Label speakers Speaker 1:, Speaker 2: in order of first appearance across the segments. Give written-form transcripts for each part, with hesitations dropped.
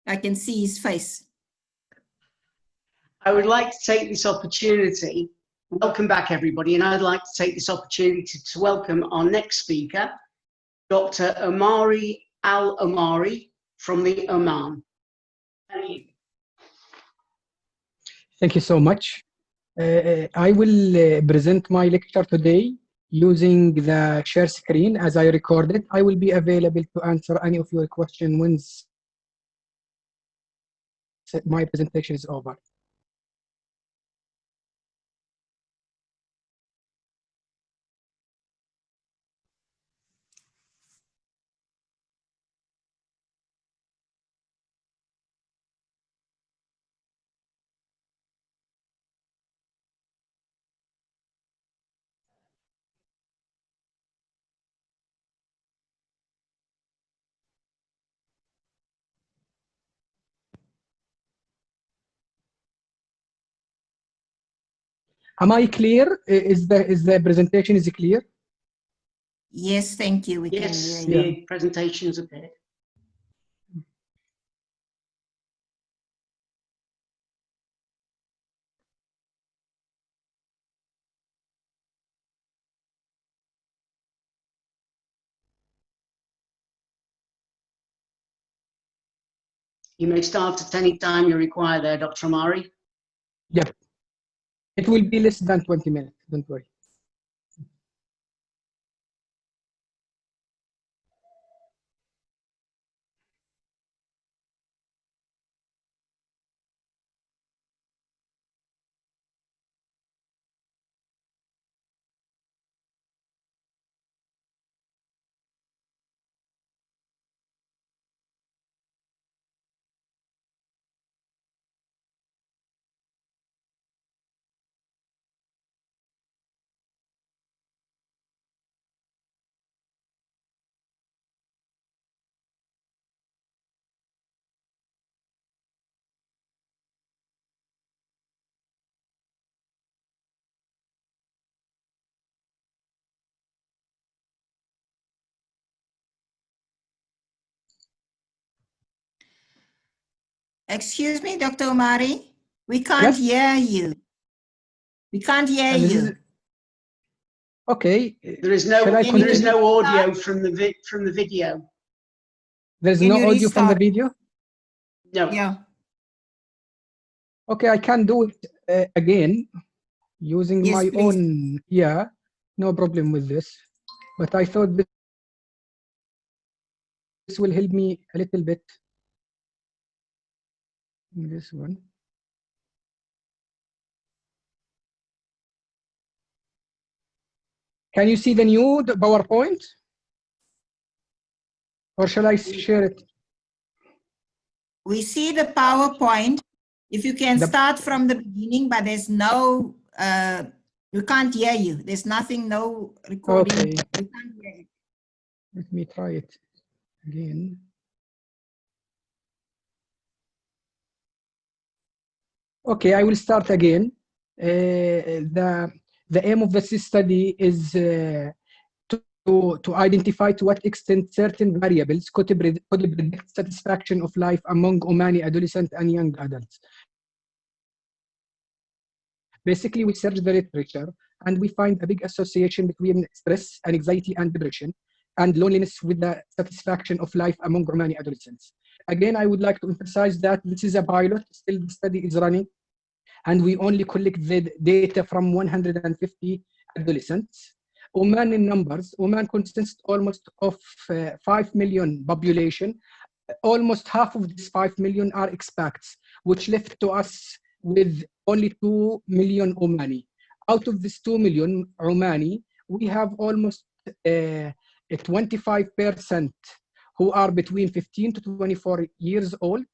Speaker 1: I can see his face.
Speaker 2: I would like to take this opportunity, welcome back everybody, and I'd like to take this opportunity to welcome our next speaker, Dr. Omar Al Omari from the Oman. Thank you.
Speaker 3: Thank you so much. I will present my lecture today using the share screen as I recorded. I will be available to answer any of your questions once my presentation is over. Am I clear? Is the presentation is clear?
Speaker 1: Yes, thank you. We
Speaker 2: Yes,
Speaker 1: can hear
Speaker 2: the
Speaker 1: you.
Speaker 2: presentation's appeared. You may start at any time you require there, Dr. Omari.
Speaker 3: Yep. It will be less than 20 minutes, don't worry.
Speaker 1: Excuse me, Dr. Omari. We can't hear you. We can't hear you.
Speaker 3: Okay.
Speaker 2: There is no audio from the video.
Speaker 3: There's no audio from the video?
Speaker 2: No.
Speaker 1: Yeah.
Speaker 3: Okay, I can do it again using my own, no problem with this. But I thought this will help me a little bit. This one. Can you see the new PowerPoint? Or shall I share it?
Speaker 1: We see the PowerPoint. If you can start from the beginning, but there's no, we can't hear you. There's nothing, no recording.
Speaker 3: Okay.
Speaker 1: We can't hear you.
Speaker 3: Let me try it again. Okay, I will start again. The aim of this study is to identify to what extent certain variables could predict satisfaction of life among Omani adolescents and young adults. Basically, we search the literature and we find a big association between stress and anxiety and depression and loneliness with the satisfaction of life among Omani adolescents. Again, I would like to emphasize that this is a pilot, still the study is running, and we only collect the data from 150 adolescents. Oman in numbers, Oman consists almost of 5 million population. Almost half of this 5 million are expats, which left to us with only 2 million Omani. Out of this 2 million Omani, we have almost 25% who are between 15 to 24 years old.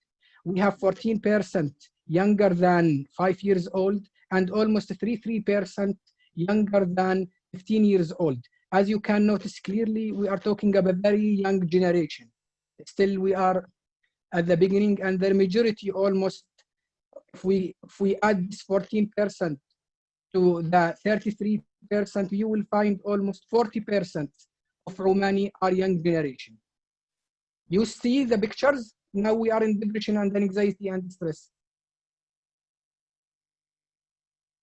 Speaker 3: We have 14% younger than 5 years old, and almost 33% younger than 15 years old. As you can notice clearly, we are talking about a very young generation. Still, we are at the beginning, and the majority almost, if we add this 14% to the 33%, you will find almost 40% of Romani are young generation. You see the pictures? Now we are in depression and anxiety and stress.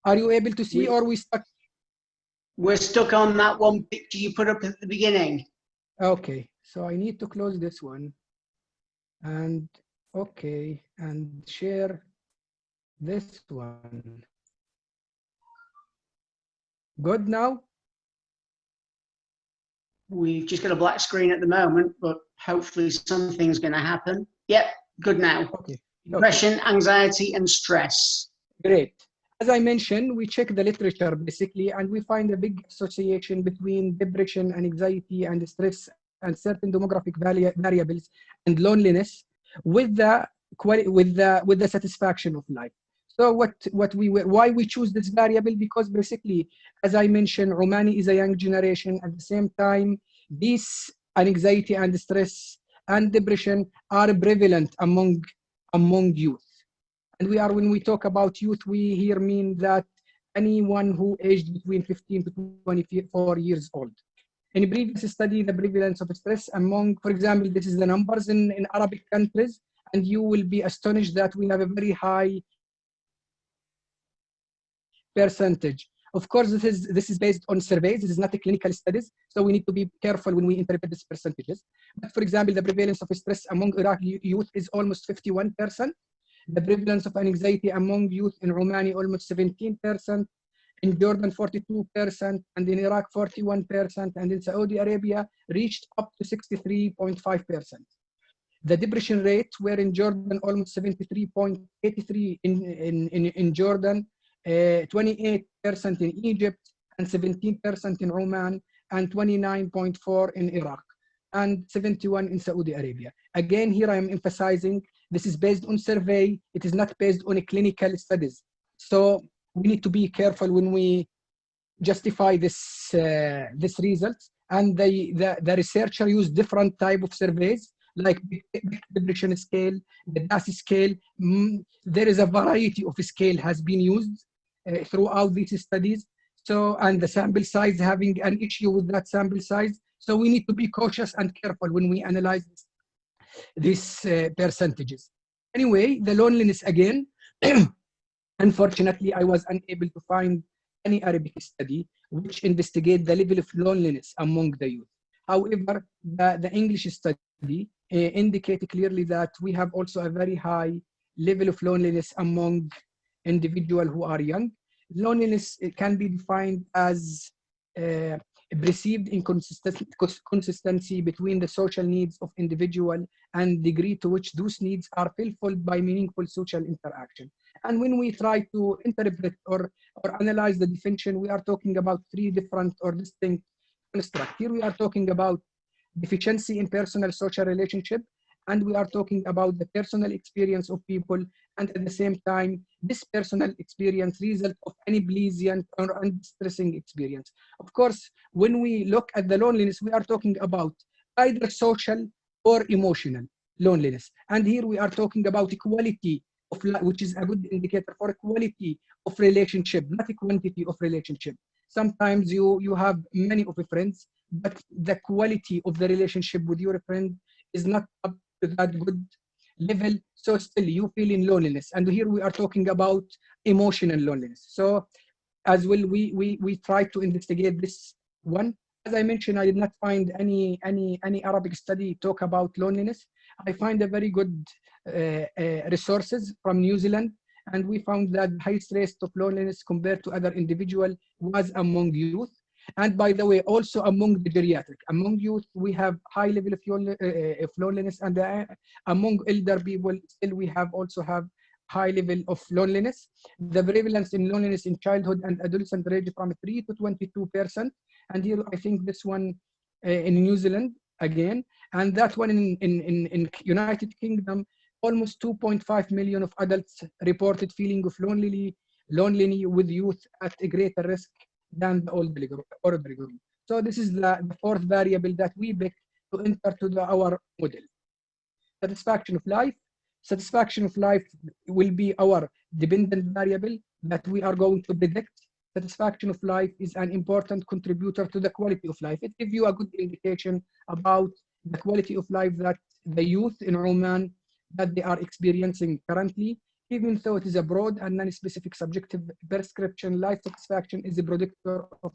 Speaker 3: Are you able to see, or we stuck?
Speaker 2: We're stuck on that one picture you put up at the beginning.
Speaker 3: Okay, so I need to close this one. And okay, and share this one. Good now?
Speaker 2: We've just got a black screen at the moment, but hopefully something's going to happen. Yep, good now.
Speaker 3: Okay.
Speaker 2: Depression, anxiety, and stress.
Speaker 3: Great. As I mentioned, we check the literature basically, and we find a big association between depression and anxiety and stress and certain demographic variables and loneliness with the satisfaction of life. So why we choose this variable? Because basically, as I mentioned, Omani is a young generation. At the same time, these anxiety and stress and depression are prevalent among youth. And when we talk about youth, we here mean that anyone who aged between 15 to 24 years old. In a previous study, the prevalence of stress among, for example, this is the numbers in Arabic countries, and you will be astonished that we have a very high percentage. Of course, this is based on surveys. This is not a clinical studies, so we need to be careful when we interpret these percentages. But for example, the prevalence of stress among Iraqi youth is almost 51%. The prevalence of anxiety among youth in Omani almost 17%, in Jordan 42%, and in Iraq 41%, and in Saudi Arabia reached up to 63.5%. The depression rate were in Jordan almost 73.83 in Jordan, 28% in Egypt, and 17% in Oman, and 29.4 in Iraq, and 71 in Saudi Arabia. Again, here I am emphasizing this is based on survey. It is not based on a clinical studies. So we need to be careful when we justify this results. And the researcher used different type of surveys, like depression scale, the DAS scale. There is a variety of scale has been used throughout these studies. So, and the sample size, having an issue with that sample size. So we need to be cautious and careful when we analyze these percentages. Anyway, the loneliness again, unfortunately, I was unable to find any Arabic study which investigate the level of loneliness among the youth. However, the English study indicate clearly that we have also a very high level of loneliness among individuals who are young. Loneliness can be defined as perceived inconsistency between the social needs of individual and degree to which those needs are fulfilled by meaningful social interaction. And when we try to interpret or analyze the definition, we are talking about three different or distinct constructs. Here we are talking about deficiency in personal social relationship, and we are talking about the personal experience of people, and at the same time, this personal experience result of any pleasant or undistressing experience. Of course, when we look at the loneliness, we are talking about either social or emotional loneliness. And here we are talking about equality of life, which is a good indicator for quality of relationship, not a quantity of relationship. Sometimes you have many of your friends, but the quality of the relationship with your friend is not up to that good level, so still you feel in loneliness. And here we are talking about emotional loneliness. So as well, we try to investigate this one. As I mentioned, I did not find any Arabic study talk about loneliness. I find a very good resources from New Zealand, and we found that the highest rate of loneliness compared to other individuals was among youth. And by the way, also among the geriatric, among youth, we have high level of loneliness, and among elder people, still we also have high level of loneliness. The prevalence in loneliness in childhood and adolescent range from 3 to 22%. And here I think this one in New Zealand again, and that one in United Kingdom, almost 2.5 million of adults reported feeling of lonely with youth at a greater risk than the older group. So this is the fourth variable that we pick to enter to our model. Satisfaction of life. Satisfaction of life will be our dependent variable that we are going to predict. Satisfaction of life is an important contributor to the quality of life. It gives you a good indication about the quality of life that the youth in Oman that they are experiencing currently, even though it is a broad and non-specific subjective prescription. Life satisfaction is a predictor of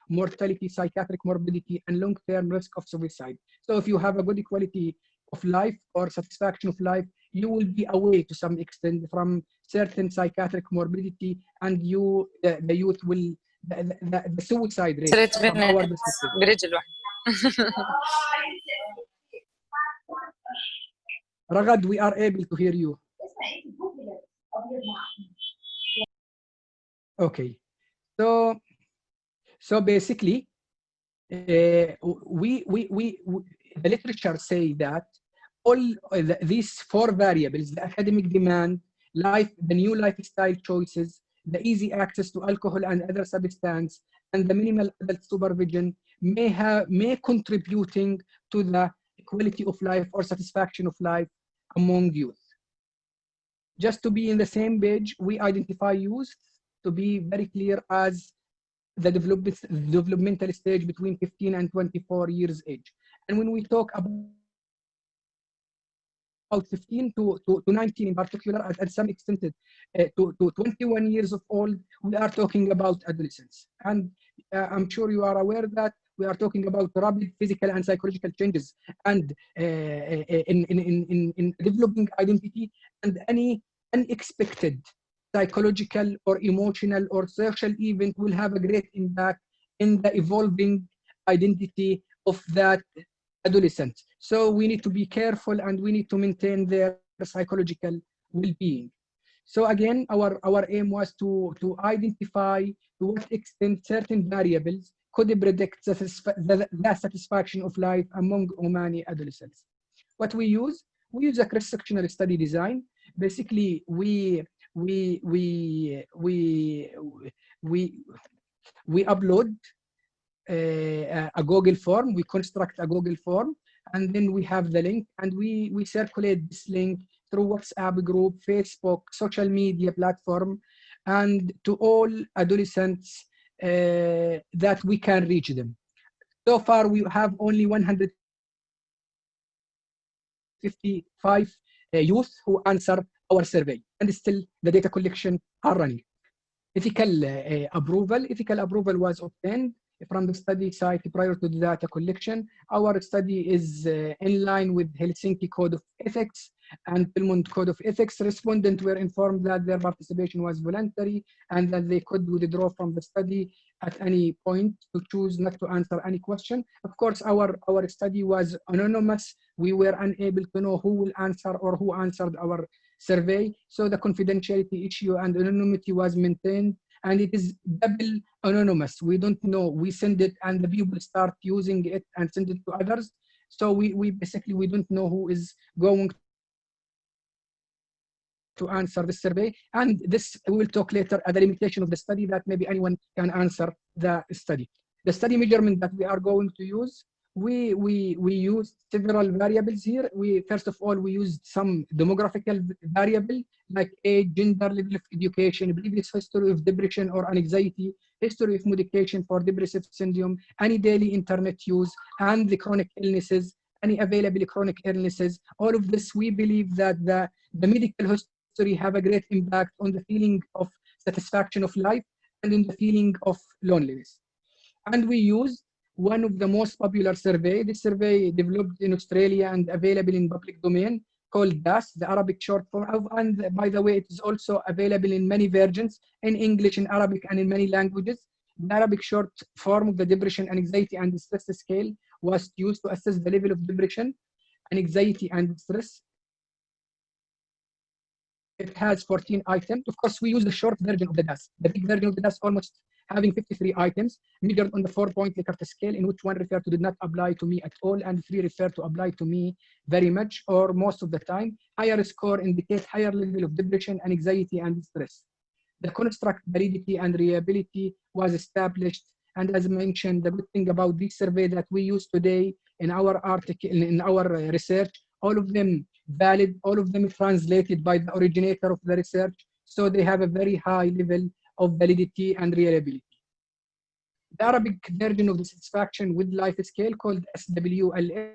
Speaker 3: mortality, psychiatric morbidity, and long-term risk of suicide. So if you have a good quality of life or satisfaction of life, you will be away to some extent from certain psychiatric morbidity, and the youth will, the suicide rate from our perspective. Ragad, we are able to hear you. Okay, so basically, the literature say that all these four variables: the academic demand, the new lifestyle choices, the easy access to alcohol and other substances, and the minimal adult supervision may contributing to the quality of life or satisfaction of life among youth. Just to be in the same page, we identify youth to be very clear as the developmental stage between 15 and 24 years age. And when we talk about 15 to 19 in particular, at some extent to 21 years of old, we are talking about adolescents. And I'm sure you are aware that we are talking about rapid physical and psychological changes and in developing identity, and any unexpected psychological or emotional or social event will have a great impact in the evolving identity of that adolescent. So we need to be careful and we need to maintain their psychological well-being. So again, our aim was to identify to what extent certain variables could predict the satisfaction of life among Omani adolescents. What we use a cross-sectional study design. Basically, we upload a Google form, we construct a Google form, and then we have the link, and we circulate this link through WhatsApp group, Facebook, social media platform, and to all adolescents that we can reach them. So far, we have only 155 youth who answer our survey, and still the data collection are running. Ethical approval was obtained from the study site prior to the data collection. Our study is in line with Helsinki Code of Ethics and Belmont Code of Ethics. Respondents were informed that their participation was voluntary and that they could withdraw from the study at any point to choose not to answer any question. Of course, our study was anonymous. We were unable to know who will answer or who answered our survey. So the confidentiality issue and anonymity was maintained, and it is double anonymous. We don't know. We send it and the people start using it and send it to others. So we basically, we don't know who is going to answer the survey. And this, we will talk later at the limitation of the study, that maybe anyone can answer the study. The study measurement that we are going to use, we use several variables here. First of all, we used some demographical variable like age, gender, level of education, previous history of depression or anxiety, history of medication for depressive syndrome, any daily internet use, and the chronic illnesses, any available chronic illnesses. All of this, we believe that the medical history have a great impact on the feeling of satisfaction of life and in the feeling of loneliness. And we used one of the most popular survey. This survey developed in Australia and available in public domain, called DAS, the Arabic short form of, and by the way, it is also available in many versions, in English, in Arabic, and in many languages. The Arabic short form of the depression, anxiety, and stress scale was used to assess the level of depression, anxiety, and stress. It has 14 items. Of course, we use the short version of the DAS. The big version of the DAS almost having 53 items, measured on the 4-point Likert scale, in which 1 refer to did not apply to me at all, and 3 refer to apply to me very much or most of the time. Higher score indicates higher level of depression, anxiety, and stress. The construct validity and reliability was established. And as mentioned, the good thing about this survey that we use today in our article, in our research, all of them valid, all of them translated by the originator of the research. So they have a very high level of validity and reliability. The Arabic version of the satisfaction with life scale, called SWLS,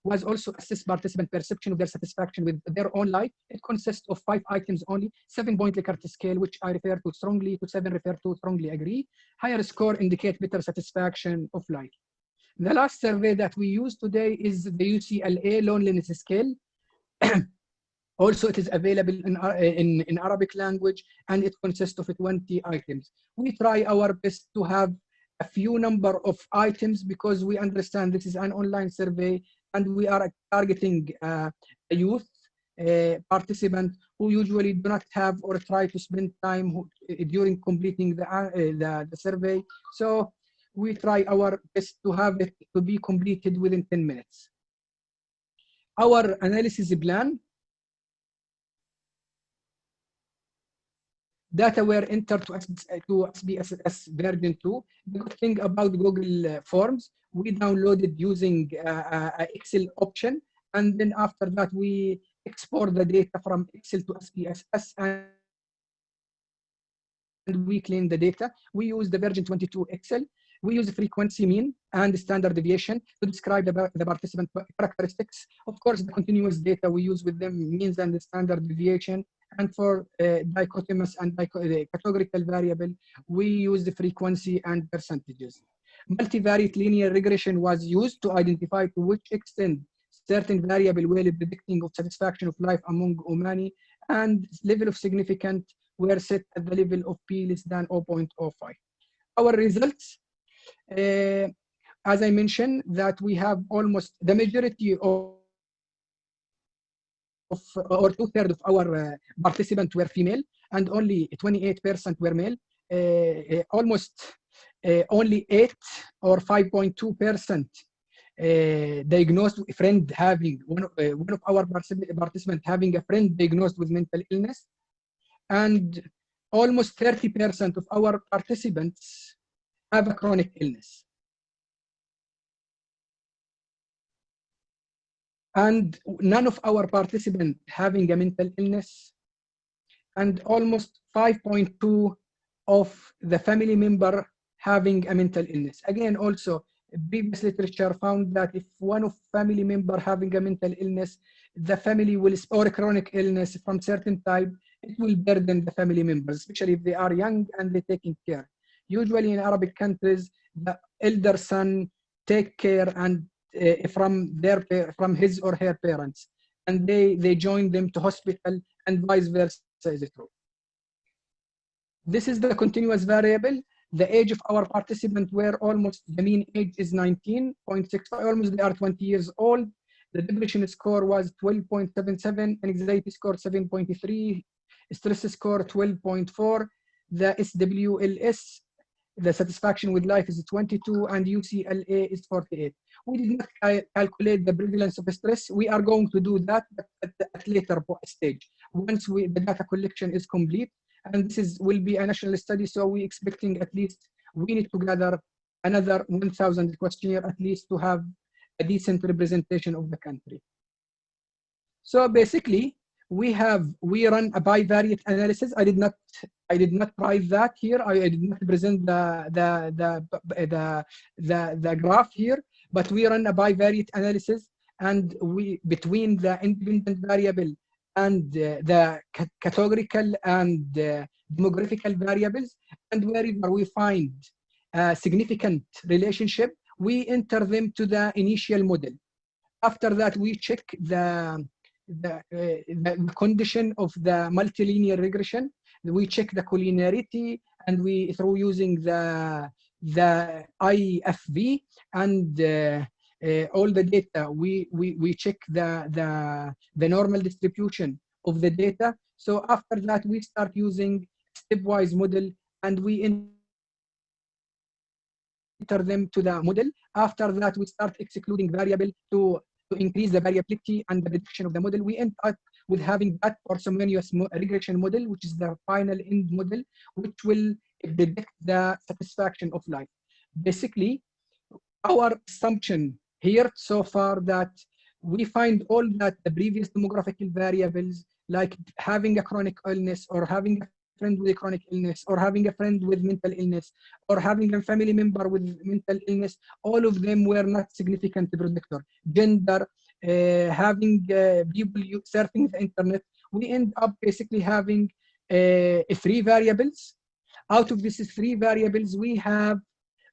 Speaker 3: was also assess participant perception of their satisfaction with their own life. It consists of 5 items only, 7-point Likert scale, which I refer to strongly, to 7 refer to strongly agree. Higher score indicate better satisfaction of life. The last survey that we use today is the UCLA loneliness scale. Also, it is available in Arabic language, and it consists of 20 items. We try our best to have a few number of items because we understand this is an online survey and we are targeting a youth participant who usually do not have or try to spend time during completing the survey. So we try our best to have it to be completed within 10 minutes. Our analysis plan. Data were entered to SPSS version 2. The good thing about Google Forms, we downloaded using Excel option, and then after that we export the data from Excel to SPSS and we clean the data. We use the version 22 Excel. We use frequency mean and standard deviation to describe the participant characteristics. Of course, the continuous data we use with them, means and the standard deviation. And for dichotomous and categorical variable, we use the frequency and percentages. Multivariate linear regression was used to identify to which extent certain variable were predicting of satisfaction of life among Omani, and level of significance were set at the level of p less than 0.05. Our results, as I mentioned, that we have almost the majority of or 2/3 of our participants were female, and only 28% were male. Almost only 8 or 5.2% diagnosed with a friend having one of our participants having a friend diagnosed with mental illness, and almost 30% of our participants have a chronic illness. And none of our participants having a mental illness, and almost 5.2 of the family member having a mental illness. Again, also, previous literature found that if one of family member having a mental illness, the family will, or a chronic illness from certain type, it will burden the family members, especially if they are young and they're taking care. Usually in Arabic countries, the elder son take care and from his or her parents, and they join them to hospital, and vice versa is true. This is the continuous variable. The age of our participants were almost, the mean age is 19.65, almost they are 20 years old. The depression score was 12.77, anxiety score 7.3, stress score 12.4, the SWLS, the satisfaction with life is 22, and UCLA is 48. We did not calculate the prevalence of stress. We are going to do that at later stage, once the data collection is complete. And this will be a national study, so we're expecting at least, we need to gather another 1,000 questionnaire at least to have a decent representation of the country. So basically, we run a bivariate analysis. I did not write that here. I did not present the graph here, but we run a bivariate analysis, and we between the independent variable and the categorical and demographical variables, and wherever we find a significant relationship, we enter them to the initial model. After that, we check the condition of the multilinear regression. We check the collinearity, and we, through using the IFV and all the data, we check the normal distribution of the data. So after that, we start using stepwise model, and we enter them to the model. After that, we start excluding variable to increase the variability and the prediction of the model. We end up with having that parsimonious regression model, which is the final end model, which will predict the satisfaction of life. Basically, our assumption here so far that we find all that the previous demographical variables, like having a chronic illness, or having a friend with a chronic illness, or having a friend with mental illness, or having a family member with mental illness, all of them were not significant predictor. Gender, having people surfing the internet, we end up basically having 3 variables. Out of these 3 variables, we have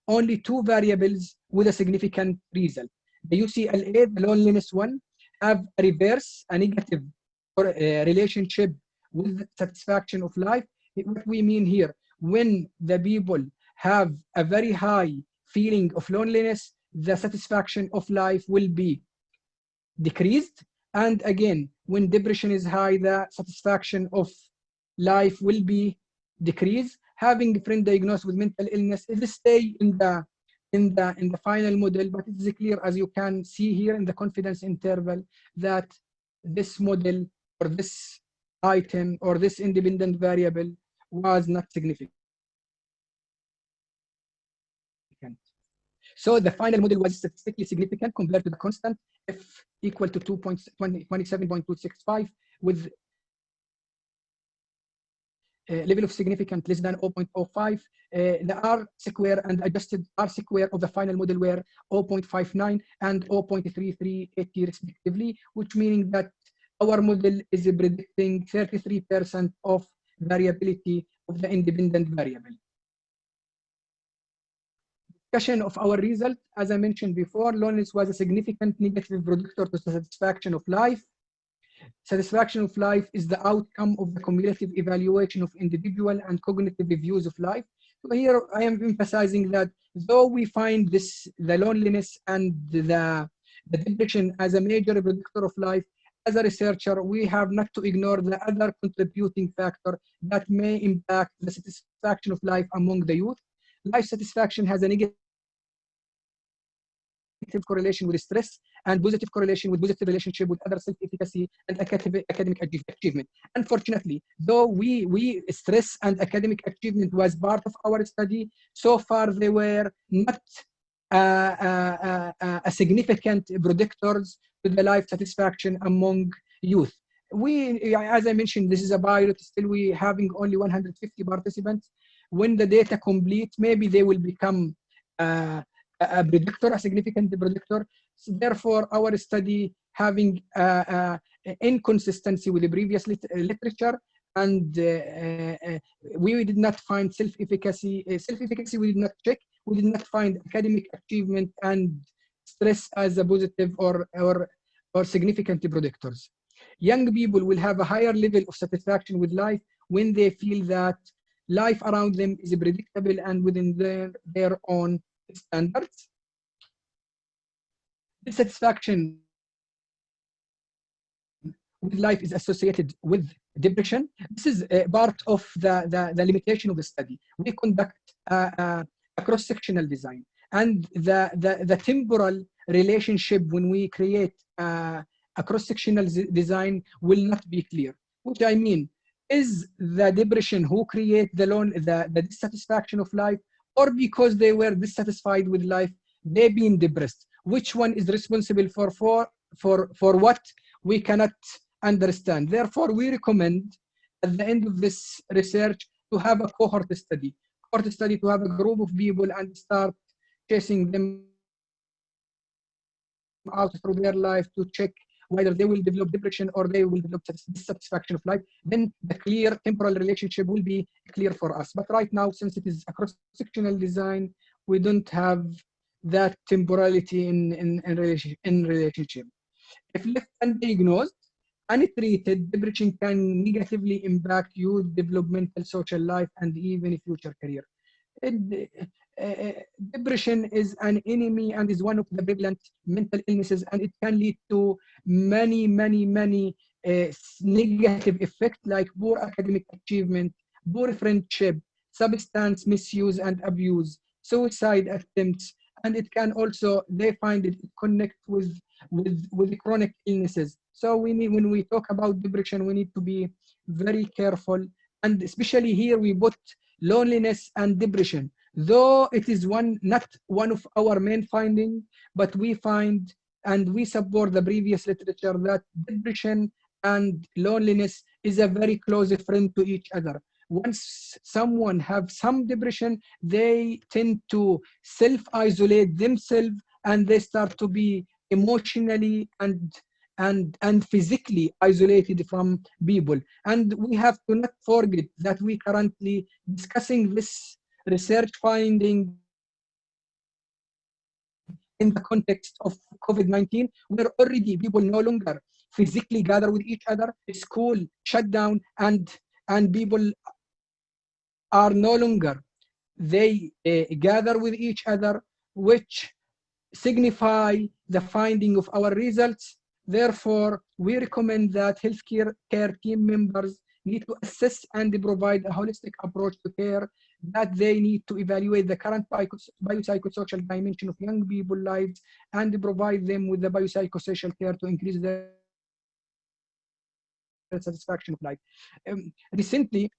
Speaker 3: only 2 variables with a significant result. The UCLA, the loneliness one, have a reverse, a negative relationship with satisfaction of life. What we mean here, when the people have a very high feeling of loneliness, the satisfaction of life will be decreased. And again, when depression is high, the satisfaction of life will be decreased. Having a friend diagnosed with mental illness, it will stay in the final model, but it is clear, as you can see here in the confidence interval, that this model or this item or this independent variable was not significant. So the final model was statistically significant compared to the constant F equal to 27.265 with level of significance less than 0.05. The R square and adjusted R square of the final model were 0.59 and 0.3380 respectively, which meaning that our model is predicting 33% of variability of the independent variable. Discussion of our result, as I mentioned before, loneliness was a significant negative predictor to satisfaction of life. Satisfaction of life is the outcome of the cumulative evaluation of individual and cognitive views of life. So here I am emphasizing that though we find the loneliness and the depression as a major predictor of life, as a researcher, we have not to ignore the other contributing factor that may impact the satisfaction of life among the youth. Life satisfaction has a negative correlation with stress and positive correlation with positive relationship with other self-efficacy and academic achievement. Unfortunately, though we stress and academic achievement was part of our study, so far they were not a significant predictors to the life satisfaction among youth. We, as I mentioned, this is a pilot, still we having only 150 participants. When the data complete, maybe they will become a predictor, a significant predictor. So therefore, our study having inconsistency with the previous literature, and we did not find self-efficacy. Self-efficacy we did not check. We did not find academic achievement and stress as a positive or significant predictors. Young people will have a higher level of satisfaction with life when they feel that life around them is predictable and within their own standards. Dissatisfaction with life is associated with depression. This is part of the limitation of the study. We conduct a cross-sectional design, and the temporal relationship when we create a cross-sectional design will not be clear. Which I mean, is the depression who create the dissatisfaction of life, or because they were dissatisfied with life, they been depressed? Which one is responsible for what? We cannot understand. Therefore, we recommend at the end of this research to have a cohort study to have a group of people and start chasing them out through their life to check whether they will develop depression or they will develop dissatisfaction of life. Then the clear temporal relationship will be clear for us. But right now, since it is a cross-sectional design, we don't have that temporality in relationship. If left undiagnosed, untreated, depression can negatively impact youth developmental, social life, and even future career. Depression is an enemy and is one of the prevalent mental illnesses, and it can lead to many negative effects like poor academic achievement, poor friendship, substance misuse and abuse, suicide attempts, and it can also, they find it connect with chronic illnesses. So when we talk about depression, we need to be very careful, and especially here we put loneliness and depression. Though it is not one of our main findings, but we find and we support the previous literature that depression and loneliness is a very close friend to each other. Once someone have some depression, they tend to self-isolate themselves and they start to be emotionally and physically isolated from people. And we have to not forget that we currently discussing this research finding in the context of COVID-19, where already people no longer physically gather with each other, school shut down, and people are no longer, they gather with each other, which signify the finding of our results. Therefore, we recommend that healthcare team members need to assess and provide a holistic approach to care, that they need to evaluate the current biopsychosocial dimension of young people's lives and provide them with the biopsychosocial care to increase their satisfaction of life. Recently,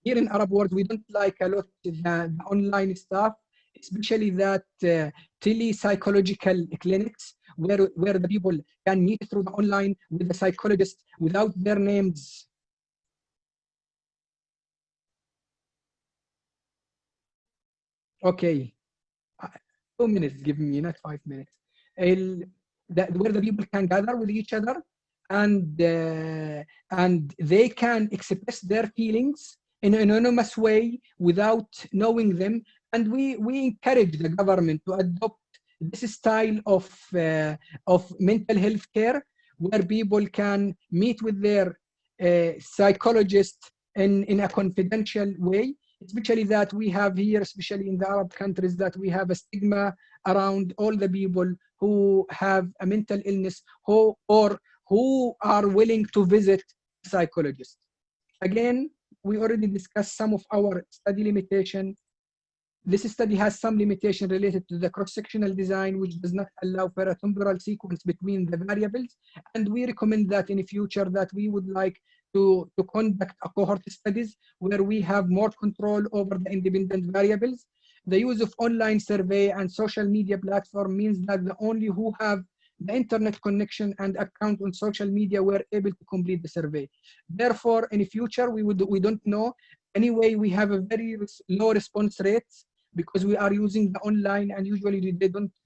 Speaker 3: here in Arab world, we don't like a lot the online stuff, especially that tele-psychological clinics where the people can meet through the online with the psychologist without their names. Okay, 2 minutes, give me, not 5 minutes. Where the people can gather with each other and they can express their feelings in an anonymous way without knowing them. And we encourage the government to adopt this style of mental health care, where people can meet with their psychologist in a confidential way, especially that we have here, especially in the Arab countries, that we have a stigma around all the people who have a mental illness who are willing to visit a psychologist. Again, we already discussed some of our study limitation. This study has some limitation related to the cross-sectional design, which does not allow for a temporal sequence between the variables. And we recommend that in the future that we would like to conduct a cohort studies where we have more control over the independent variables. The use of online survey and social media platform means that the only who have the internet connection and account on social media were able to complete the survey. Therefore, in the future, we don't know. Anyway, we have a very low response rates because we are using the online, and usually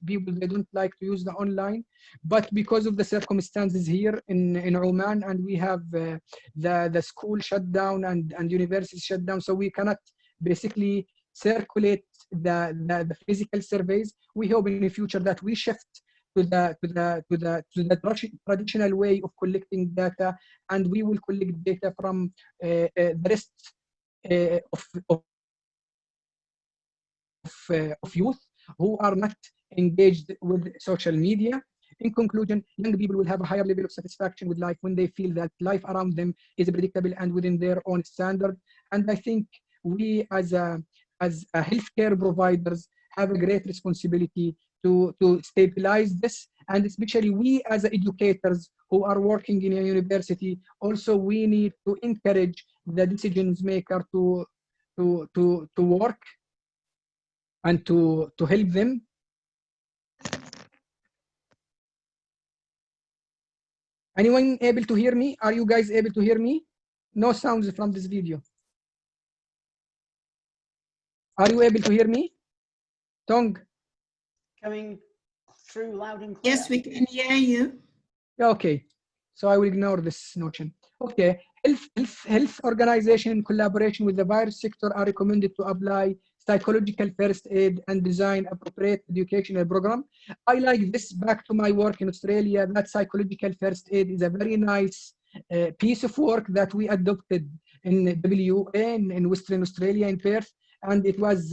Speaker 3: people don't like to use the online. But because of the circumstances here in Oman, and we have the school shut down and universities shut down, so we cannot basically circulate the physical surveys. We hope in the future that we shift to the traditional way of collecting data, and we will collect data from the rest of youth who are not engaged with social media. In conclusion, young people will have a higher level of satisfaction with life when they feel that life around them is predictable and within their own standard. And I think we as healthcare providers have a great responsibility to stabilize this, and especially we as educators who are working in a university, also we need to encourage the decisions maker to work and to help them. Anyone able to hear me? Are you guys able to hear me? No sounds from this video. Are you able to hear me? Tong?
Speaker 2: Coming through loud and clear.
Speaker 1: Yes, we can hear you.
Speaker 3: Okay, so I will ignore this notion. Okay, health organization in collaboration with the virus sector are recommended to apply psychological first aid and design appropriate educational program. I like this back to my work in Australia, that psychological first aid is a very nice piece of work that we adopted in WA in Western Australia in Perth, and it was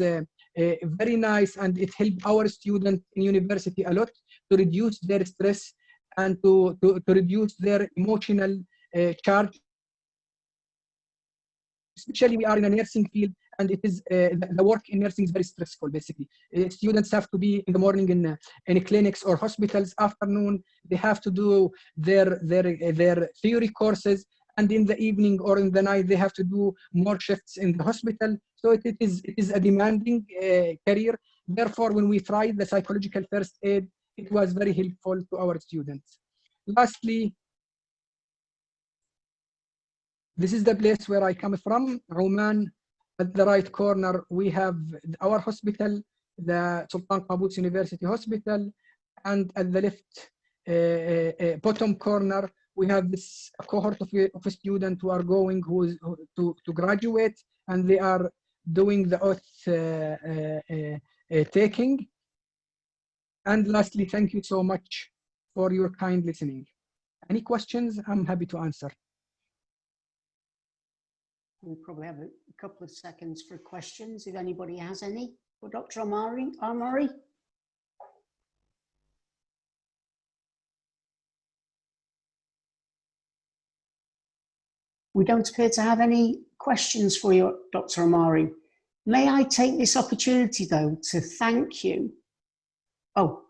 Speaker 3: very nice, and it helped our students in university a lot to reduce their stress and to reduce their emotional charge. Especially we are in a nursing field, and it is the work in nursing is very stressful. Basically, students have to be in the morning in clinics or hospitals. Afternoon, they have to do their theory courses, and in the evening or in the night, they have to do more shifts in the hospital. So it is a demanding career. Therefore, when we tried the psychological first aid, it was very helpful to our students. Lastly, this is the place where I come from, Oman. At the right corner, we have our hospital, the Sultan Qaboos University Hospital, and at the left, bottom corner, we have this cohort of a student who are going to graduate, and they are doing the oath taking. And lastly, thank you so much for your kind listening. Any questions? I'm happy to answer.
Speaker 2: We'll probably have a couple of seconds for questions, if anybody has any for Dr. Omari. We don't appear to have any questions for you, Dr. Omari. May I take this opportunity, though, to thank you? Oh,